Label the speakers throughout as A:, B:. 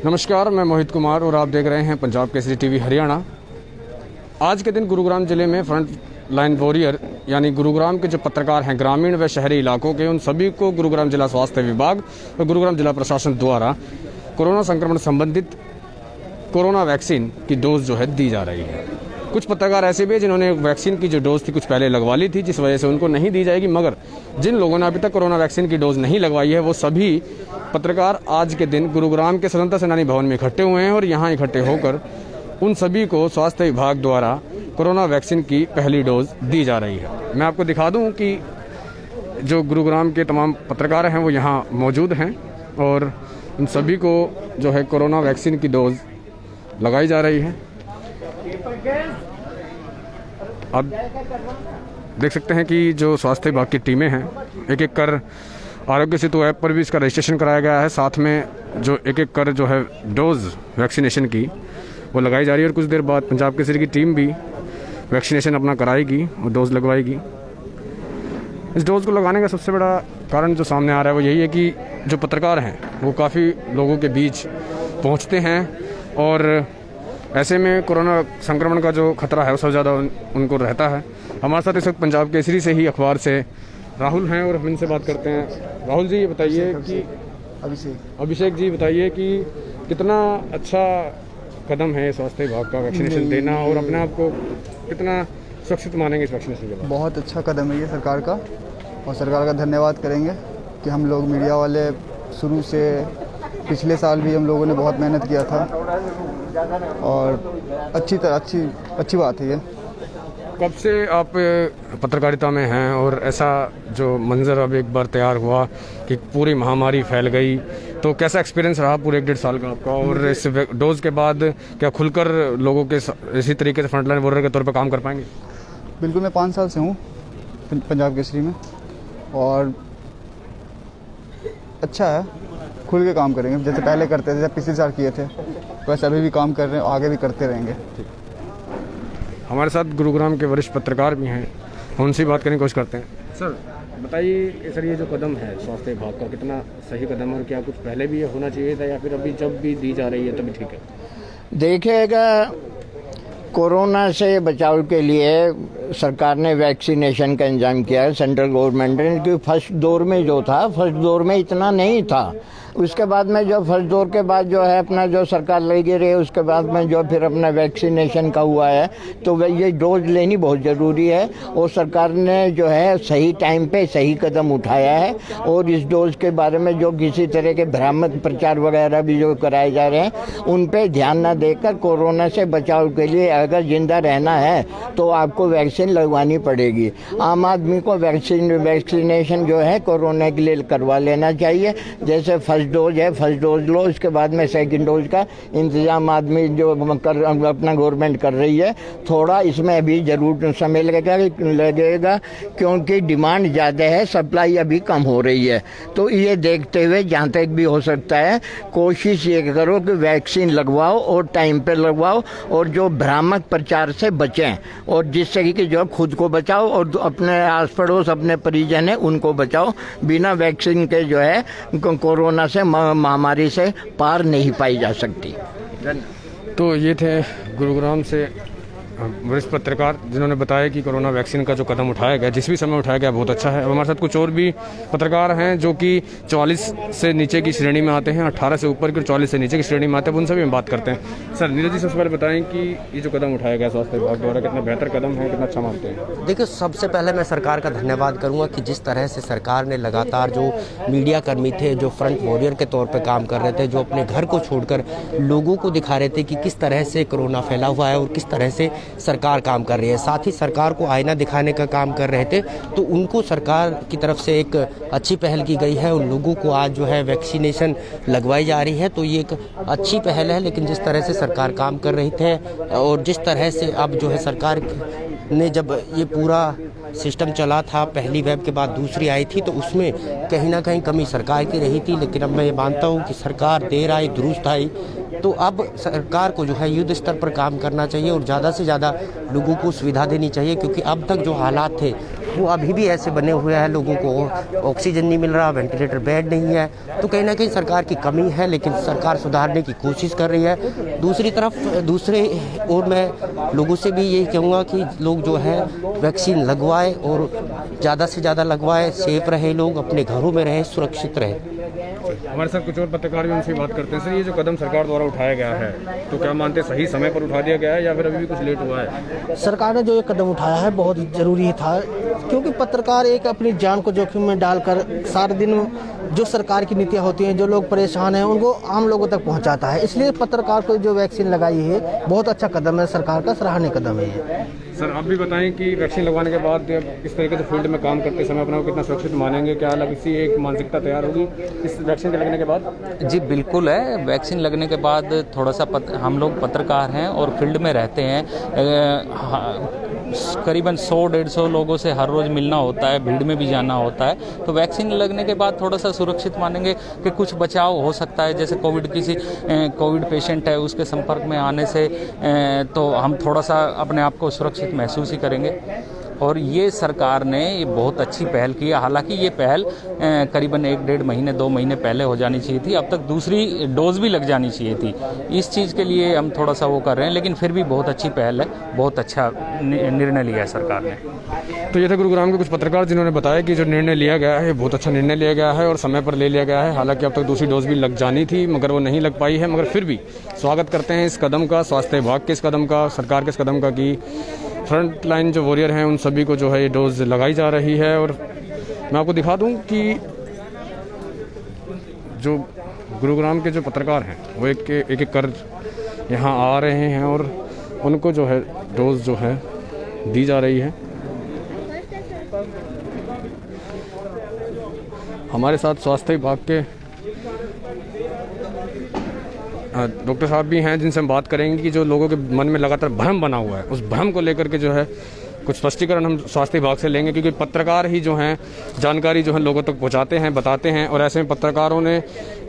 A: नमस्कार, मैं मोहित कुमार और आप देख रहे हैं पंजाब केसरी टीवी हरियाणा। आज के दिन गुरुग्राम ज़िले में फ्रंट लाइन वॉरियर यानी गुरुग्राम के जो पत्रकार हैं ग्रामीण व शहरी इलाकों के, उन सभी को गुरुग्राम जिला स्वास्थ्य विभाग और गुरुग्राम जिला प्रशासन द्वारा कोरोना संक्रमण संबंधित कोरोना वैक्सीन की डोज जो है दी जा रही है। कुछ पत्रकार ऐसे भी हैं जिन्होंने वैक्सीन की जो डोज थी कुछ पहले लगवा ली थी, जिस वजह से उनको नहीं दी जाएगी। मगर जिन लोगों ने अभी तक कोरोना वैक्सीन की डोज नहीं लगवाई है, वो सभी पत्रकार आज के दिन गुरुग्राम के स्वतंत्रता सेनानी भवन में इकट्ठे हुए हैं और यहाँ इकट्ठे होकर उन सभी को स्वास्थ्य विभाग द्वारा कोरोना वैक्सीन की पहली डोज दी जा रही है। मैं आपको दिखा दूं कि जो गुरुग्राम के तमाम पत्रकार हैं वो यहाँ मौजूद हैं और उन सभी को जो है कोरोना वैक्सीन की डोज लगाई जा रही है। आप देख सकते हैं कि जो स्वास्थ्य विभाग की टीमें हैं, एक एक कर आरोग्य सेतु ऐप पर भी इसका रजिस्ट्रेशन कराया गया है। साथ में जो एक एक कर जो है डोज वैक्सीनेशन की वो लगाई जा रही है और कुछ देर बाद पंजाब केसरी की टीम भी वैक्सीनेशन अपना कराएगी और डोज लगवाएगी। इस डोज को लगाने का सबसे बड़ा कारण जो सामने आ रहा है वो यही है कि जो पत्रकार हैं वो काफ़ी लोगों के बीच पहुंचते हैं और ऐसे में कोरोना संक्रमण का जो खतरा है वो सबसे ज़्यादा उनको रहता है। हमारे साथ इस वक्त पंजाब केसरी से ही अखबार से राहुल हैं और हम इनसे बात करते हैं। राहुल जी, ये बताइए कि अभिषेक जी बताइए कि कितना अच्छा कदम है स्वास्थ्य विभाग का वैक्सीनेशन देना और अपने आप को कितना सुरक्षित मानेंगे इस वैक्सीनेशन के बाद?
B: बहुत अच्छा कदम है ये सरकार का और सरकार का धन्यवाद करेंगे कि हम लोग मीडिया वाले शुरू से पिछले साल भी हम लोगों ने बहुत मेहनत किया था और अच्छी बात है ये।
A: कब से आप पत्रकारिता में हैं और ऐसा जो मंजर अब एक बार तैयार हुआ कि पूरी महामारी फैल गई, तो कैसा एक्सपीरियंस रहा पूरे 1.5 साल का आपका? और इस डोज के बाद क्या खुलकर लोगों के इसी तरीके से फ्रंटलाइन वॉरियर के तौर पर काम कर पाएंगे?
B: बिल्कुल, मैं 5 साल से हूँ पंजाब केसरी में और अच्छा है, खुल के काम करेंगे जैसे पहले करते थे, जैसे पिछले साल किए थे वैसे अभी भी काम कर रहे हैं, आगे भी करते रहेंगे।
A: हमारे साथ गुरुग्राम के वरिष्ठ पत्रकार भी हैं, उनसे बात करने की कोशिश करते हैं। सर बताइए सर, ये जो कदम है स्वास्थ्य विभाग का कितना सही कदम है और क्या कुछ पहले भी ये होना चाहिए था या फिर अभी जब भी दी जा रही है तभी ठीक है?
C: देखिएगा, कोरोना से बचाव के लिए सरकार ने वैक्सीनेशन का इंतजाम किया है सेंट्रल गवर्नमेंट ने, क्योंकि फर्स्ट दौर में जो था, फर्स्ट दौर में इतना नहीं था। उसके बाद में जो फर्स्ट दौर के बाद जो है अपना जो सरकार लगी रही है, उसके बाद में जो फिर अपना वैक्सीनेशन का हुआ है, तो ये डोज लेनी बहुत ज़रूरी है और सरकार ने जो है सही टाइम पे सही कदम उठाया है। और इस डोज के बारे में जो किसी तरह के भ्रामक प्रचार वगैरह भी जो कराए जा रहे हैं, उन पे ध्यान न देकर कोरोना से बचाव के लिए अगर जिंदा रहना है तो आपको वैक्सीन लगवानी पड़ेगी। आम आदमी को वैक्सीनेशन जो है कोरोना के लिए करवा लेना चाहिए। जैसे फर्स्ट डोज है, फर्स्ट डोज लो, उसके बाद में सेकंड डोज का इंतजाम आदमी जो अपना गवर्नमेंट कर रही है। थोड़ा इसमें अभी जरूर समय लगेगा क्योंकि डिमांड ज़्यादा है, सप्लाई अभी कम हो रही है। तो ये देखते हुए जहाँ तक भी हो सकता है कोशिश ये करो कि वैक्सीन लगवाओ और टाइम पे लगवाओ और जो भ्रामक प्रचार से बचें और जिससे कि जो खुद को बचाओ और अपने आस पड़ोस अपने परिजन हैं उनको बचाओ। बिना वैक्सीन के जो है कोरोना से महामारी से पार नहीं पाई जा सकती।
A: तो ये थे गुरुग्राम से वरिष्ठ पत्रकार जिन्होंने बताया कि कोरोना वैक्सीन का जो कदम उठाया गया, जिस भी समय उठाया गया, बहुत अच्छा है। अब हमारे साथ कुछ और भी पत्रकार हैं जो कि 44 से नीचे की श्रेणी में आते हैं, 18 से ऊपर की 44 से नीचे की श्रेणी में आते हैं, उनसे भी हम बात करते हैं। सर नीरज जी, सबसे पहले बताएं कि ये जो कदम उठाया गया स्वास्थ्य विभाग द्वारा कितना बेहतर कदम है, कितना अच्छा मानते हैं?
D: देखिए, सबसे पहले मैं सरकार का धन्यवाद करूंगा कि जिस तरह से सरकार ने लगातार जो मीडिया कर्मी थे, जो फ्रंट वॉरियर के तौर पर काम कर रहे थे, जो अपने घर को छोड़कर लोगों को दिखा रहे थे कि किस तरह से कोरोना फैला हुआ है और किस तरह से सरकार काम कर रही है, साथ ही सरकार को आईना दिखाने का काम कर रहे थे, तो उनको सरकार की तरफ से एक अच्छी पहल की गई है। उन लोगों को आज जो है वैक्सीनेशन लगवाई जा रही है, तो ये एक अच्छी पहल है। लेकिन जिस तरह से सरकार काम कर रही थे और जिस तरह से अब जो है सरकार ने जब ये पूरा सिस्टम चला था, पहली वेब के बाद दूसरी आई थी, तो उसमें कहीं ना कहीं कमी सरकार की रही थी। लेकिन अब मैं ये मानता हूँ कि सरकार देर आई दुरुस्त आई, तो अब सरकार को जो है युद्ध स्तर पर काम करना चाहिए और ज़्यादा से ज़्यादा लोगों को सुविधा देनी चाहिए, क्योंकि अब तक जो हालात थे वो अभी भी ऐसे बने हुए हैं, लोगों को ऑक्सीजन नहीं मिल रहा, वेंटिलेटर बेड नहीं है। तो कहीं ना कहीं सरकार की कमी है, लेकिन सरकार सुधारने की कोशिश कर रही है। दूसरी तरफ दूसरे ओर मैं लोगों से भी यही कहूँगा कि लोग जो है वैक्सीन लगवाए और ज़्यादा से ज़्यादा लगवाए, सेफ रहे, लोग अपने घरों में रहें, सुरक्षित रहें।
A: हमारे साथ कुछ और पत्रकार भी उनसे बात करते हैं। सर, ये जो कदम सरकार द्वारा उठाया गया है, तो क्या मानते हैं सही समय पर उठा दिया गया है या फिर अभी भी कुछ लेट हुआ है?
E: सरकार ने जो ये कदम उठाया है बहुत ज़रूरी था, क्योंकि पत्रकार एक अपनी जान को जोखिम में डालकर सारे दिन जो सरकार की नीतियाँ होती हैं, जो लोग परेशान हैं उनको आम लोगों तक पहुंचाता है। इसलिए पत्रकार को जो वैक्सीन लगाई है बहुत अच्छा कदम है, सरकार का सराहनीय कदम है ये।
A: सर, आप भी बताएं कि वैक्सीन लगवाने के बाद इस तरीके से फील्ड में काम करते समय अपना को कितना सुरक्षित मानेंगे? क्या अलग सी एक मानसिकता तैयार होगी इस वैक्सीन के लगने के बाद?
F: जी बिल्कुल है। वैक्सीन लगने के बाद थोड़ा सा हम लोग पत्रकार हैं और फील्ड में रहते हैं, करीबन 100-150 लोगों से हर रोज़ मिलना होता है, भीड़ में भी जाना होता है। तो वैक्सीन लगने के बाद थोड़ा सा सुरक्षित मानेंगे कि कुछ बचाव हो सकता है। जैसे कोविड पेशेंट है, उसके संपर्क में आने से तो हम थोड़ा सा अपने आप को सुरक्षित महसूस ही करेंगे। और ये सरकार ने ये बहुत अच्छी पहल की है। हालांकि ये पहल करीबन 1-1.5 महीने 2 महीने पहले हो जानी चाहिए थी, अब तक दूसरी डोज भी लग जानी चाहिए थी। इस चीज़ के लिए हम थोड़ा सा वो कर रहे हैं, लेकिन फिर भी बहुत अच्छी पहल है, बहुत अच्छा निर्णय लिया है सरकार ने।
A: तो ये थे गुरुग्राम के कुछ पत्रकार जिन्होंने बताया कि जो निर्णय लिया गया है बहुत अच्छा निर्णय लिया गया है और समय पर ले लिया गया है। हालांकि अब तक दूसरी डोज भी लग जानी थी मगर वो नहीं लग पाई है, मगर फिर भी स्वागत करते हैं इस कदम का, स्वास्थ्य विभाग के इस कदम का, सरकार के इस कदम का कि फ्रंट लाइन जो वॉरियर हैं उन सभी को जो है ये डोज लगाई जा रही है। और मैं आपको दिखा दूं कि जो गुरुग्राम के जो पत्रकार हैं वो एक कर यहाँ आ रहे हैं और उनको जो है डोज जो है दी जा रही है। हमारे साथ स्वास्थ्य विभाग के डॉक्टर साहब भी हैं जिनसे हम बात करेंगे कि जो लोगों के मन में लगातार भ्रम बना हुआ है उस भ्रम को लेकर के जो है कुछ स्पष्टीकरण हम स्वास्थ्य विभाग से लेंगे, क्योंकि पत्रकार ही जो हैं जानकारी जो है लोगों तक पहुंचाते हैं, बताते हैं। और ऐसे में पत्रकारों ने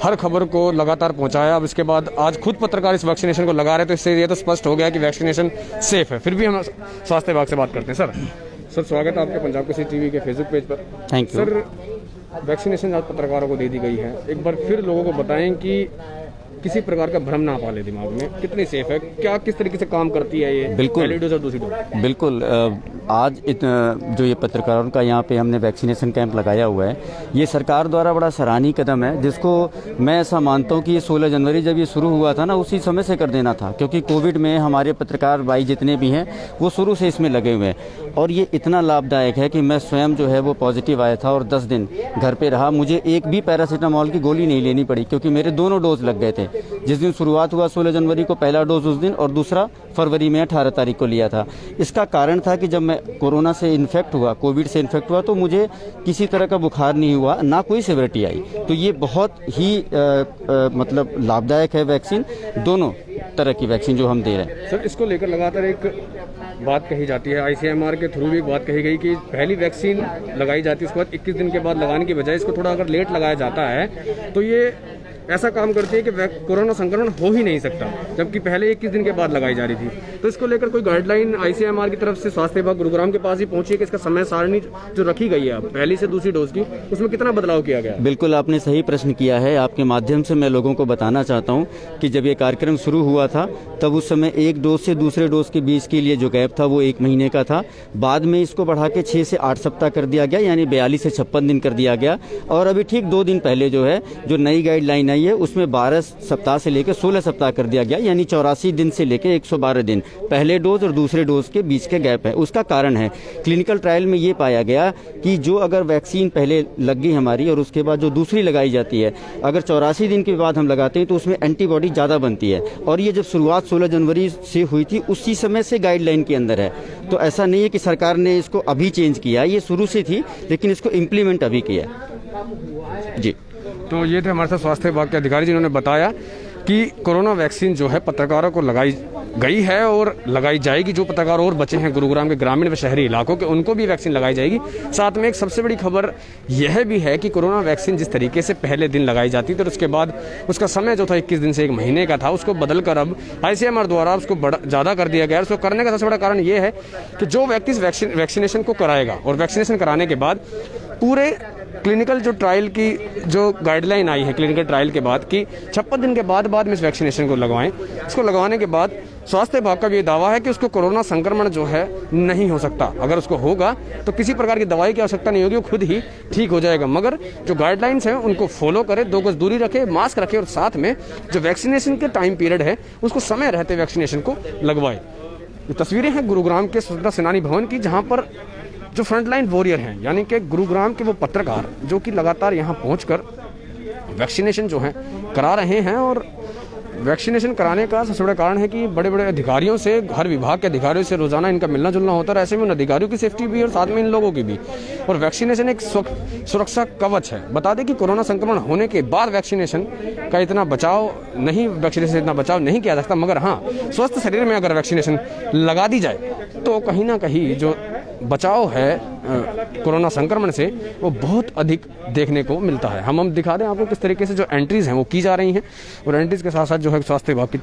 A: हर खबर को लगातार पहुंचाया। अब इसके बाद आज खुद पत्रकार इस वैक्सीनेशन को लगा रहे, तो इससे ये तो स्पष्ट हो गया कि वैक्सीनेशन सेफ है। फिर भी हम स्वास्थ्य विभाग से बात करते हैं। सर स्वागत है आपके पंजाब केसरी टीवी के फेसबुक पेज पर।
F: Thank you.
A: सर, वैक्सीनेशन आज पत्रकारों को दे दी गई है, एक बार फिर लोगों को बताएं कि किसी प्रकार का भ्रम ना पाले दिमाग में, कितनी सेफ है, क्या किस तरीके से काम करती है ये?
G: बिल्कुल,
A: पहली डोज और दूसरी डोज।
G: बिल्कुल। आज जो ये पत्रकारों का यहाँ पे हमने वैक्सीनेशन कैंप लगाया हुआ है, ये सरकार द्वारा बड़ा सराहनीय कदम है, जिसको मैं ऐसा मानता हूँ कि ये 16 जनवरी जब ये शुरू हुआ था ना, उसी समय से कर देना था, क्योंकि कोविड में हमारे पत्रकार भाई जितने भी हैं वो शुरू से इसमें लगे हुए हैं। और ये इतना लाभदायक है कि मैं स्वयं जो है वो पॉजिटिव आया था और 10 दिन घर पे रहा। मुझे एक भी पैरासीटामोल की गोली नहीं लेनी पड़ी, क्योंकि मेरे दोनों डोज लग गए थे। जिस दिन शुरुआत हुआ 16 जनवरी को पहला डोज उस दिन, और दूसरा फरवरी में 18 तारीख को लिया था। इसका कारण था कि जब मैं कोरोना से इन्फेक्ट हुआ, कोविड से इन्फेक्ट हुआ, तो मुझे किसी तरह का बुखार नहीं हुआ, ना कोई सिवियरिटी आई। तो ये बहुत ही मतलब लाभदायक है वैक्सीन, दोनों तरह की वैक्सीन जो हम दे रहे हैं।
A: सर, इसको लेकर लगातार एक बात कही जाती है, ICMR के थ्रू भी एक बात कही गई कि पहली वैक्सीन लगाई जाती है, उसके बाद 21 दिन के बाद लगाने की बजाय इसको थोड़ा अगर लेट लगाया जाता है तो ये ऐसा काम करती है कि कोरोना संक्रमण हो ही नहीं सकता, जबकि पहले 21 दिन के बाद लगाई जा रही थी। तो इसको लेकर कोई गाइडलाइन ICMR की तरफ से स्वास्थ्य विभाग गुरुग्राम के पास ही पहुंची है कि इसका समय सारणी जो रखी गई है पहली से दूसरी डोज की, उसमें कितना बदलाव किया गया?
G: बिल्कुल, आपने सही प्रश्न किया है। आपके माध्यम से मैं लोगों को बताना चाहता हूं कि जब ये कार्यक्रम शुरू हुआ था तब उस समय एक डोज से दूसरे डोज के बीच के लिए जो गैप था वो 1 महीने का था। बाद में इसको बढ़ा के 6 से 8 सप्ताह कर दिया गया, यानी 42 से 56 दिन कर दिया गया। और अभी ठीक 2 दिन पहले जो है जो नई गाइडलाइन आई है उसमें 12 सप्ताह से लेकर 16 सप्ताह कर दिया गया, यानी 84 दिन से लेकर 112 दिन पहले डोज और दूसरे डोज के बीच के गैप है। उसका कारण है क्लिनिकल ट्रायल में ये पाया गया कि जो अगर वैक्सीन पहले लग गई हमारी और उसके बाद जो दूसरी लगाई जाती है, अगर 84 दिन के बाद हम लगाते हैं तो उसमें एंटीबॉडी ज़्यादा बनती है। और ये जब शुरुआत 16 जनवरी से हुई थी उसी समय से गाइडलाइन के अंदर है। तो ऐसा नहीं है कि सरकार ने इसको अभी चेंज किया, ये शुरू से थी, लेकिन इसको इम्प्लीमेंट अभी किया जी।
A: तो ये थे हमारे साथ स्वास्थ्य विभाग के अधिकारी जिन्होंने बताया कि कोरोना वैक्सीन जो है पत्रकारों को लगाई गई है और लगाई जाएगी। जो पत्रकार और बचे हैं गुरुग्राम के ग्रामीण व शहरी इलाकों के, उनको भी वैक्सीन लगाई जाएगी। साथ में एक सबसे बड़ी खबर यह भी है कि कोरोना वैक्सीन जिस तरीके से पहले दिन लगाई जाती थी और उसके बाद उसका समय जो था 21 दिन से 1 महीने का था, उसको बदलकर अब ICMR द्वारा उसको ज़्यादा कर दिया गया है। उसको करने का सबसे बड़ा कारण ये है कि जो व्यक्ति वैक्सीनेशन को कराएगा और वैक्सीनेशन कराने के बाद पूरे क्लिनिकल जो ट्रायल की जो गाइडलाइन आई है क्लिनिकल ट्रायल के बाद कि 56 दिन के बाद में इस वैक्सीनेशन को लगवाएं। इसको लगवाने के बाद स्वास्थ्य विभाग का भी ये दावा है कि उसको कोरोना संक्रमण जो है नहीं हो सकता। अगर उसको होगा तो किसी प्रकार की दवाई की आवश्यकता नहीं होगी, वो खुद ही ठीक हो जाएगा। मगर जो गाइडलाइंस हैं उनको फॉलो करे, 2 गज दूरी रखे, मास्क रखे और साथ में जो वैक्सीनेशन के टाइम पीरियड है उसको समय रहते वैक्सीनेशन को लगवाए। ये तस्वीरें हैं गुरुग्राम के स्वतंत्रता सेनानी भवन की, जहाँ पर जो फ्रंटलाइन वॉरियर हैं यानी कि गुरुग्राम के वो पत्रकार जो कि लगातार यहाँ पहुंचकर वैक्सीनेशन जो है करा रहे हैं। और वैक्सीनेशन कराने का सबसे बड़ा कारण है कि बड़े बड़े अधिकारियों से, हर विभाग के अधिकारियों से रोजाना इनका मिलना जुलना होता है। ऐसे में उन अधिकारियों की सेफ्टी भी और साथ में इन लोगों की भी। और वैक्सीनेशन एक सुरक्षा कवच है। बता दें कि कोरोना संक्रमण होने के बाद वैक्सीनेशन का इतना बचाव नहीं, वैक्सीनेशन से इतना बचाव नहीं किया जा सकता। मगर हाँ, स्वस्थ शरीर में अगर वैक्सीनेशन लगा दी जाए तो कहीं ना कहीं जो बचाव है कोरोना संक्रमण से वो बहुत अधिक देखने को मिलता है। हम दिखा दें आपको किस तरीके से जो एंट्रीज हैं वो की जा रही हैं। और एंट्रीज के साथ साथ जो है स्वास्थ्य विभाग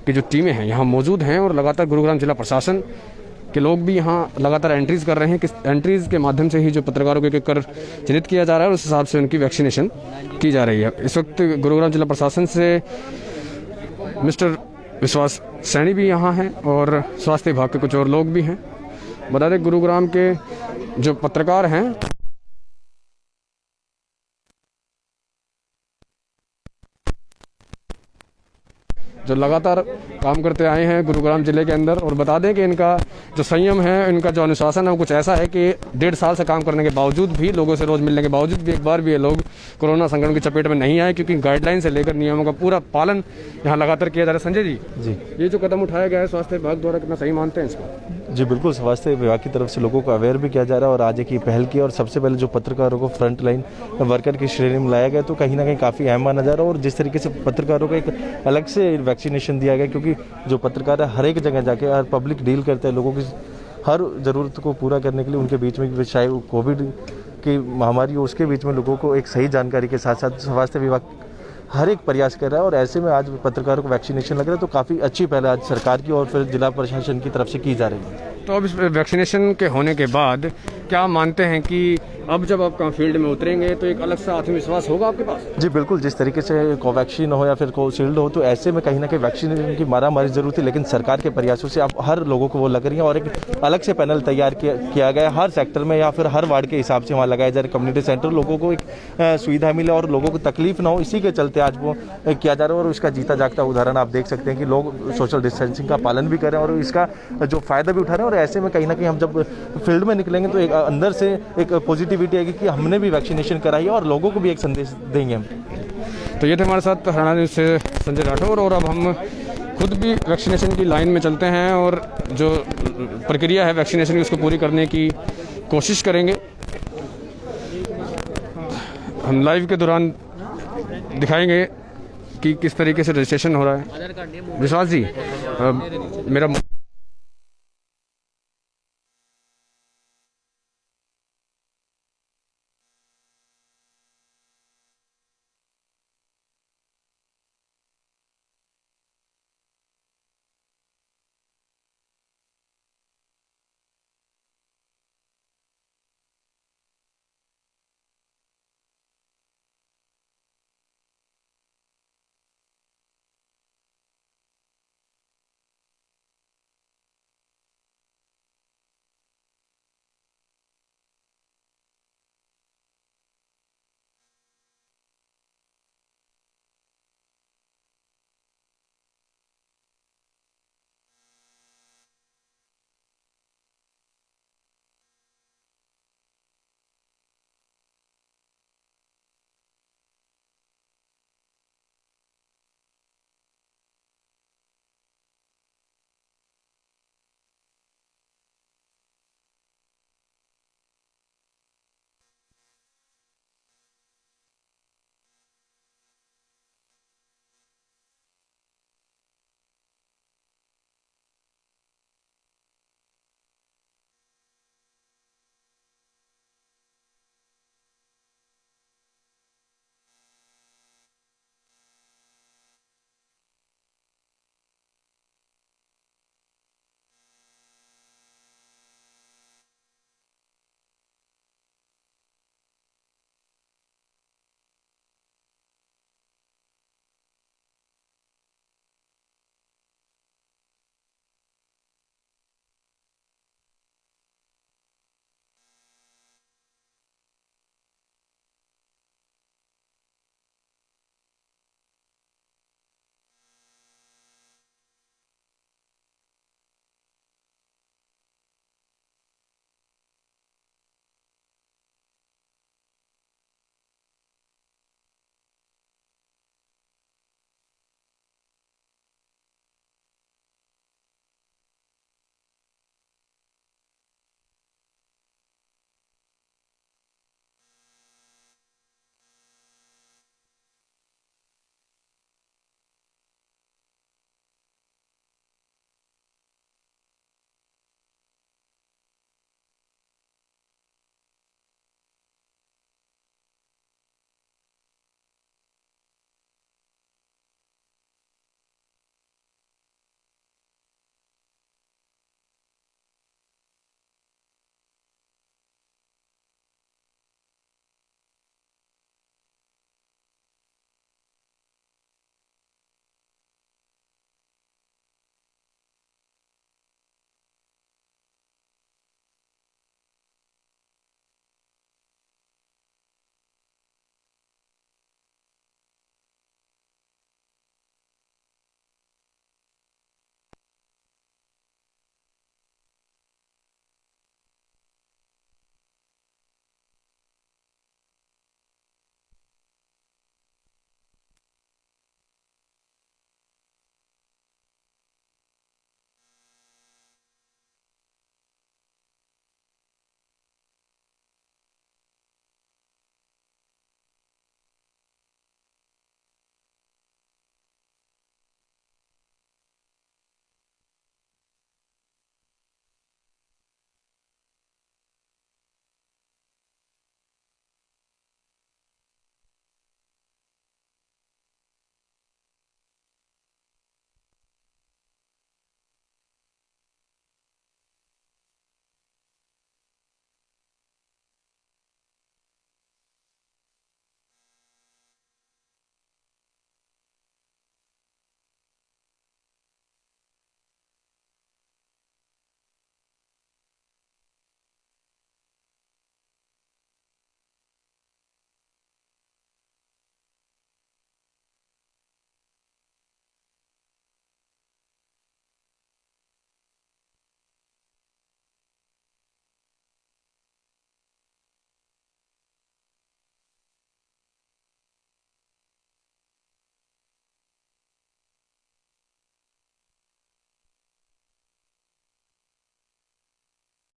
A: की जो टीमें हैं यहाँ मौजूद हैं और लगातार गुरुग्राम जिला प्रशासन के लोग भी यहाँ लगातार एंट्रीज कर रहे हैं। किस एंट्रीज के माध्यम से ही जो पत्रकारों के कर चिन्हित किया जा रहा है उस हिसाब से उनकी वैक्सीनेशन की जा रही है। इस वक्त गुरुग्राम जिला प्रशासन से मिस्टर विश्वास सैनी भी यहाँ हैं और स्वास्थ्य विभाग के कुछ और लोग भी हैं। बता दें गुरुग्राम के जो पत्रकार हैं जो लगातार काम करते आए हैं गुरुग्राम जिले के अंदर। और बता दें कि इनका जो संयम है, इनका जो अनुशासन है वो कुछ ऐसा है कि 1.5 साल से काम करने के बावजूद भी, लोगों से रोज मिलने के बावजूद भी एक बार भी ये लोग कोरोना संक्रमण की चपेट में नहीं आए, क्योंकि गाइडलाइन से लेकर नियमों का पूरा पालन यहाँ लगातार किया जा रहा है। संजय जी, ये जो कदम उठाया गया है स्वास्थ्य विभाग द्वारा, कितना सही मानते हैं इसको?
H: जी बिल्कुल, स्वास्थ्य विभाग की तरफ से लोगों को अवेयर भी किया जा रहा है और आज एक पहल की और सबसे पहले जो पत्रकारों को फ्रंट लाइन वर्कर की श्रेणी में लाया गया तो कहीं ना कहीं काफ़ी अहम माना जा रहा है। और जिस तरीके से पत्रकारों को एक अलग से वैक्सीनेशन दिया गया, क्योंकि जो पत्रकार है हर एक जगह जाके हर पब्लिक डील करते हैं, लोगों की हर ज़रूरत को पूरा करने के लिए उनके बीच में, चाहे वो कोविड की महामारी हो उसके बीच में लोगों को एक सही जानकारी के साथ साथ स्वास्थ्य विभाग हर एक प्रयास कर रहा है। और ऐसे में आज पत्रकारों को वैक्सीनेशन लग रहा है तो काफ़ी अच्छी पहल आज सरकार की और फिर जिला प्रशासन की तरफ से की जा रही है।
A: तो अब इस वैक्सीनेशन के होने के बाद क्या मानते हैं कि अब जब आप फील्ड में उतरेंगे तो एक अलग सा आत्मविश्वास होगा आपके पास?
H: जी बिल्कुल, जिस तरीके से कोवैक्सीन हो या फिर कोविशील्ड हो तो ऐसे में कहीं ना कहीं वैक्सीनेशन की मारामारी जरूर थी, लेकिन सरकार के प्रयासों से अब हर लोगों को वो लग रही है और एक अलग से पैनल तैयार किया गया हर सेक्टर में या फिर हर वार्ड के हिसाब से वहाँ लगाया जा रहा है कम्युनिटी सेंटर, लोगों को एक सुविधा मिले और लोगों को तकलीफ ना हो, इसी के चलते आज वो किया जा रहा है। और उसका जीता जागता उदाहरण आप देख सकते हैं कि लोग सोशल डिस्टेंसिंग का पालन भी करें और इसका जो फायदा भी उठा रहे हैं। और ऐसे में कहीं ना कहीं हम जब फील्ड में निकलेंगे तो एक अंदर से एक पॉजिटिविटी आएगी कि हमने भी वैक्सीनेशन कराई है और लोगों को भी एक संदेश देंगे हम।
A: तो ये थे हमारे साथ हरियाणा न्यूज़ से संजय राठौर। और अब हम खुद भी वैक्सीनेशन की लाइन में चलते हैं और जो प्रक्रिया है वैक्सीनेशन की उसको पूरी करने की कोशिश करेंगे। हम लाइव के दौरान दिखाएंगे कि किस तरीके से रजिस्ट्रेशन हो रहा है। विश्वास जी, मेरा